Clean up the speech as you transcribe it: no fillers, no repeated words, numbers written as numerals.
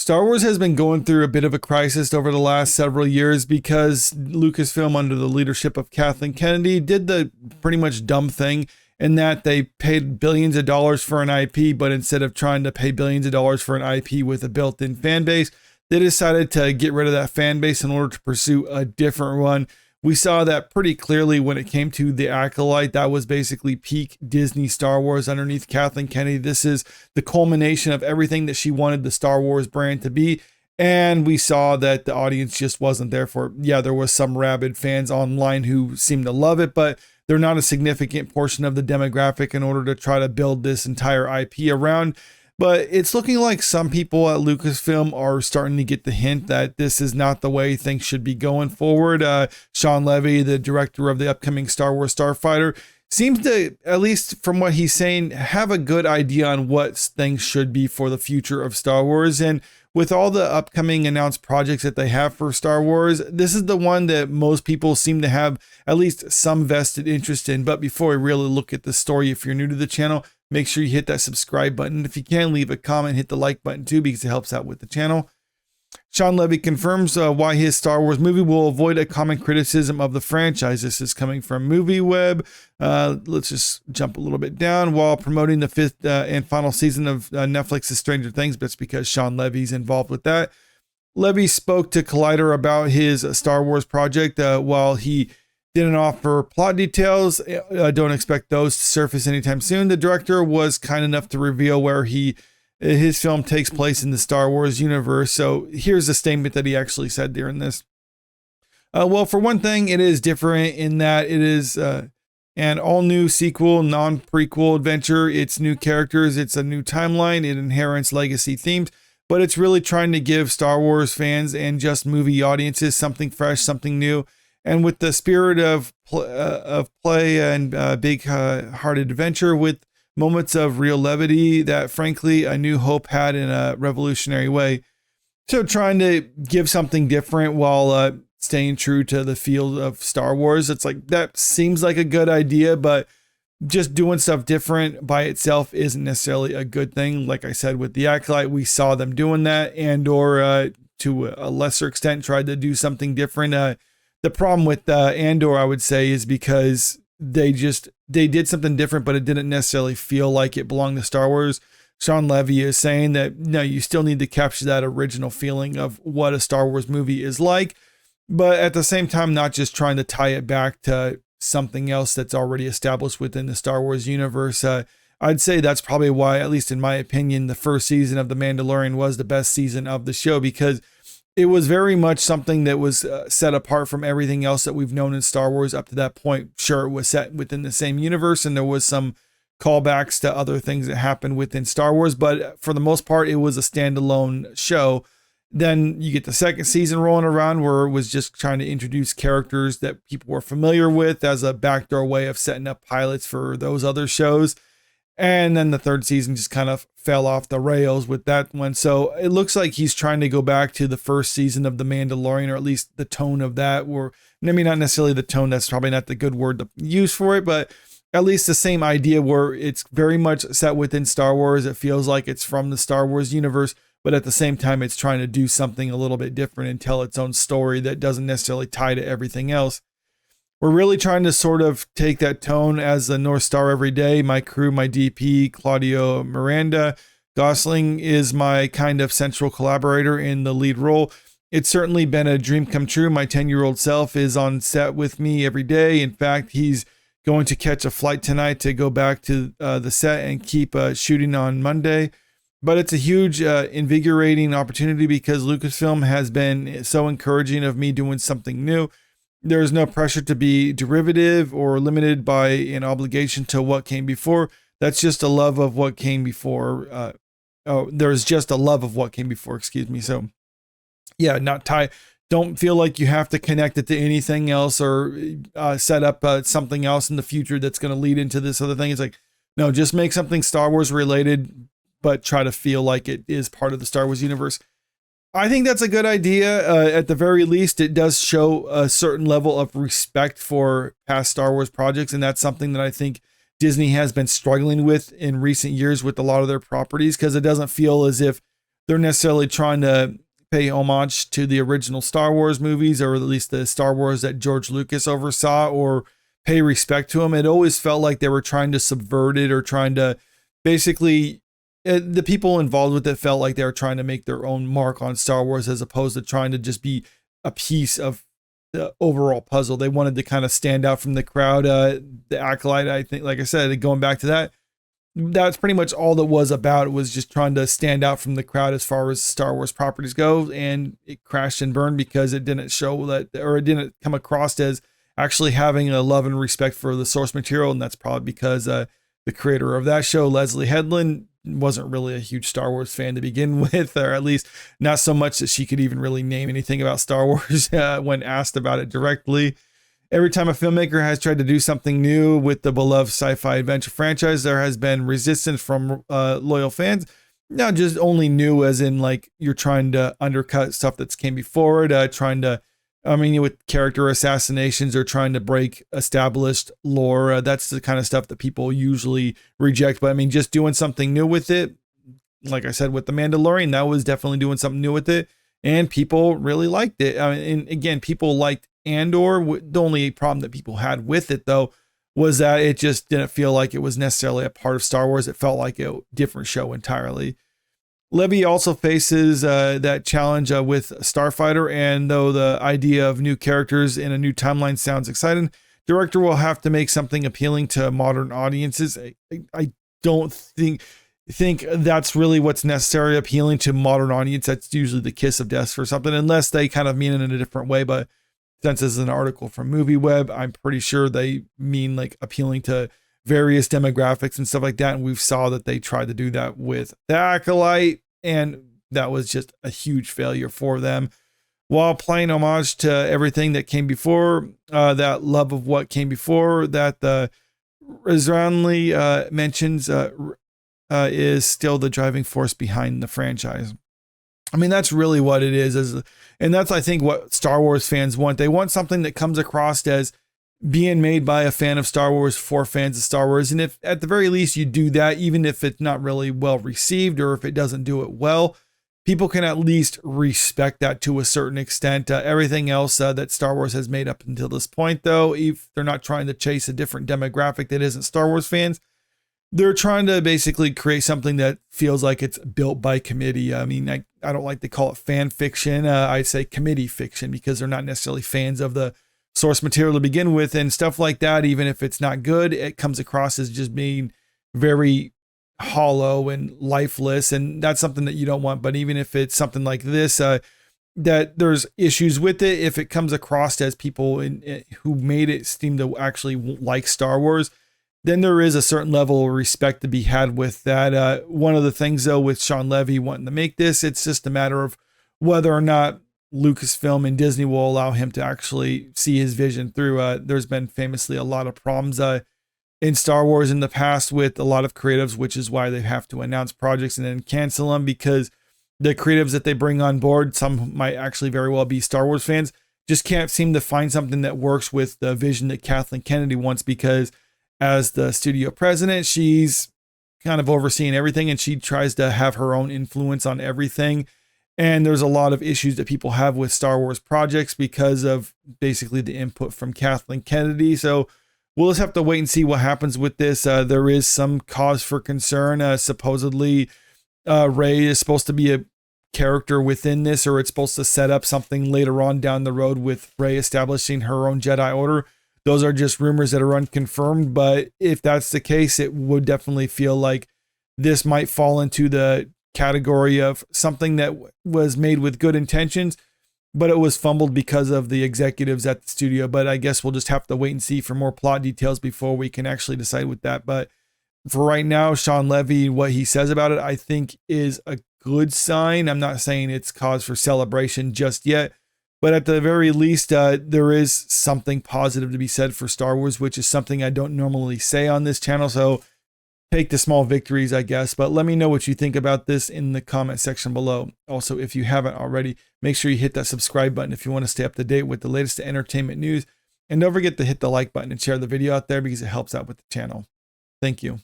Star Wars has been going through a bit of a crisis over the last several years because Lucasfilm, under the leadership of Kathleen Kennedy, did the pretty much dumb thing in that they paid billions of dollars for an IP, but instead of trying to pay billions of dollars for an IP with a built-in fan base, they decided to get rid of that fan base in order to pursue a different one. We saw that pretty clearly when it came to The Acolyte. That was basically peak Disney Star Wars underneath Kathleen Kennedy. This is the culmination of everything that she wanted the Star Wars brand to be. And we saw that the audience just wasn't there for it. Yeah, there was some rabid fans online who seemed to love it, but they're not a significant portion of the demographic in order to try to build this entire IP around. But it's looking like some people at Lucasfilm are starting to get the hint that this is not the way things should be going forward. Shawn Levy, the director of the upcoming Star Wars Starfighter, seems to, at least from what he's saying, have a good idea on what things should be for the future of Star Wars. And with all the upcoming announced projects that they have for Star Wars, this is the one that most people seem to have at least some vested interest in. But before we really look at the story, if you're new to the channel, make sure you hit that subscribe button. If you can, leave a comment, hit the like button too, because it helps out with the channel. Shawn Levy confirms why his Star Wars movie will avoid a common criticism of the franchise. This is coming from MovieWeb. Let's just jump a little bit down. While promoting the fifth and final season of Netflix's Stranger Things, but it's because Shawn Levy's involved with that. Levy spoke to Collider about his Star Wars project. While he didn't offer plot details, don't expect those to surface anytime soon. The director was kind enough to reveal where his film takes place in the Star Wars universe. So here's a statement that he actually said during this. Well, for one thing, it is different in that it is an all-new sequel, non-prequel adventure. It's new characters. It's a new timeline. It inherits legacy themes, but it's really trying to give Star Wars fans and just movie audiences something fresh, something new. And with the spirit of play and big-hearted adventure with moments of real levity that, frankly, A New Hope had in a revolutionary way. So trying to give something different while staying true to the feel of Star Wars. It's like, that seems like a good idea, but just doing stuff different by itself isn't necessarily a good thing. Like I said, with The Acolyte, we saw them doing that, and or to a lesser extent tried to do something different. The problem with Andor, I would say, is because they did something different, but it didn't necessarily feel like it belonged to Star Wars. Shawn Levy is saying that, no, you still need to capture that original feeling of what a Star Wars movie is like, but at the same time, not just trying to tie it back to something else that's already established within the Star Wars universe. I'd say that's probably why, at least in my opinion, the first season of The Mandalorian was the best season of the show, because it was very much something that was set apart from everything else that we've known in Star Wars up to that point. Sure, it was set within the same universe, and there was some callbacks to other things that happened within Star Wars, but for the most part, it was a standalone show. Then you get the second season rolling around, where it was just trying to introduce characters that people were familiar with as a backdoor way of setting up pilots for those other shows. And then the third season just kind of fell off the rails with that one. So it looks like he's trying to go back to the first season of The Mandalorian, or at least the tone of that. Or, I mean, not necessarily the tone, that's probably not the good word to use for it, but at least the same idea where it's very much set within Star Wars. It feels like it's from the Star Wars universe, but at the same time, it's trying to do something a little bit different and tell its own story that doesn't necessarily tie to everything else. We're really trying to sort of take that tone as the North Star every day. My crew, my DP, Claudio Miranda. Gosling is my kind of central collaborator in the lead role. It's certainly been a dream come true. My 10-year-old self is on set with me every day. In fact, he's going to catch a flight tonight to go back to the set and keep shooting on Monday. But it's a huge, invigorating opportunity because Lucasfilm has been so encouraging of me doing something new. There's no pressure to be derivative or limited by an obligation to what came before. That's just a love of what came before. There's just a love of what came before, excuse me. So yeah, not tie. Don't feel like you have to connect it to anything else or set up something else in the future that's going to lead into this other thing. It's like, no, just make something Star Wars related, but try to feel like it is part of the Star Wars universe. I think that's a good idea. At the very least, it does show a certain level of respect for past Star Wars projects. And that's something that I think Disney has been struggling with in recent years with a lot of their properties, because it doesn't feel as if they're necessarily trying to pay homage to the original Star Wars movies, or at least the Star Wars that George Lucas oversaw, or pay respect to them. It always felt like they were trying to subvert it, or trying to basically, the people involved with it felt like they were trying to make their own mark on Star Wars, as opposed to trying to just be a piece of the overall puzzle. They wanted to kind of stand out from the crowd. The Acolyte, I think, like I said, going back to that, that's pretty much all that was about. It was just trying to stand out from the crowd as far as Star Wars properties go, and it crashed and burned because it didn't show that, or it didn't come across as actually having a love and respect for the source material. And that's probably because the creator of that show, Leslie Headland, wasn't really a huge Star Wars fan to begin with, or at least not so much that she could even really name anything about Star Wars when asked about it directly. Every time a filmmaker has tried to do something new with the beloved sci-fi adventure franchise, there has been resistance from loyal fans. Not just only new as in like you're trying to undercut stuff that's came before it, trying to, with character assassinations or trying to break established lore. That's the kind of stuff that people usually reject. But just doing something new with it, like I said, with The Mandalorian, that was definitely doing something new with it. And people really liked it. And again, people liked Andor. The only problem that people had with it, though, was that it just didn't feel like it was necessarily a part of Star Wars. It felt like a different show entirely. Levy also faces that challenge with Starfighter, and though the idea of new characters in a new timeline sounds exciting, director will have to make something appealing to modern audiences. I don't think that's really what's necessary, appealing to modern audience. That's usually the kiss of death for something, unless they kind of mean it in a different way. But since this is an article from MovieWeb, I'm pretty sure they mean like appealing to various demographics and stuff like that. And we've saw that they tried to do that with The Acolyte, and that was just a huge failure for them. While playing homage to everything that came before, that love of what came before, that the Israeli mentions is still the driving force behind the franchise. That's really what it is, and that's, I think, what Star Wars fans want. They want something that comes across as being made by a fan of Star Wars for fans of Star Wars. And if at the very least you do that, even if it's not really well received or if it doesn't do it well, people can at least respect that to a certain extent. Everything else that Star Wars has made up until this point, though, if they're not trying to chase a different demographic that isn't Star Wars fans, they're trying to basically create something that feels like it's built by committee. I don't like to call it fan fiction. I say committee fiction, because they're not necessarily fans of the source material to begin with, and stuff like that. Even if it's not good, it comes across as just being very hollow and lifeless, and that's something that you don't want. But even if it's something like this, that there's issues with it, if it comes across as people who made it seem to actually like Star Wars, then there is a certain level of respect to be had with that. One of the things, though, with Shawn Levy wanting to make this, it's just a matter of whether or not Lucasfilm and Disney will allow him to actually see his vision through. There's been famously a lot of problems in Star Wars in the past with a lot of creatives, which is why they have to announce projects and then cancel them, because the creatives that they bring on board, some might actually very well be Star Wars fans, just can't seem to find something that works with the vision that Kathleen Kennedy wants, because as the studio president, she's kind of overseeing everything, and she tries to have her own influence on everything. And there's a lot of issues that people have with Star Wars projects because of basically the input from Kathleen Kennedy. So we'll just have to wait and see what happens with this. There is some cause for concern. Supposedly, Rey is supposed to be a character within this, or it's supposed to set up something later on down the road with Rey establishing her own Jedi Order. Those are just rumors that are unconfirmed. But if that's the case, it would definitely feel like this might fall into the category of something that was made with good intentions, but it was fumbled because of the executives at the studio. But I guess we'll just have to wait and see for more plot details before we can actually decide with that. But for right now, Shawn Levy, what he says about it, I think is a good sign. I'm not saying it's cause for celebration just yet, but at the very least, there is something positive to be said for Star Wars, which is something I don't normally say on this channel. So take the small victories, I guess. But let me know what you think about this in the comment section below. Also, if you haven't already, make sure you hit that subscribe button if you want to stay up to date with the latest entertainment news. And don't forget to hit the like button and share the video out there, because it helps out with the channel. Thank you.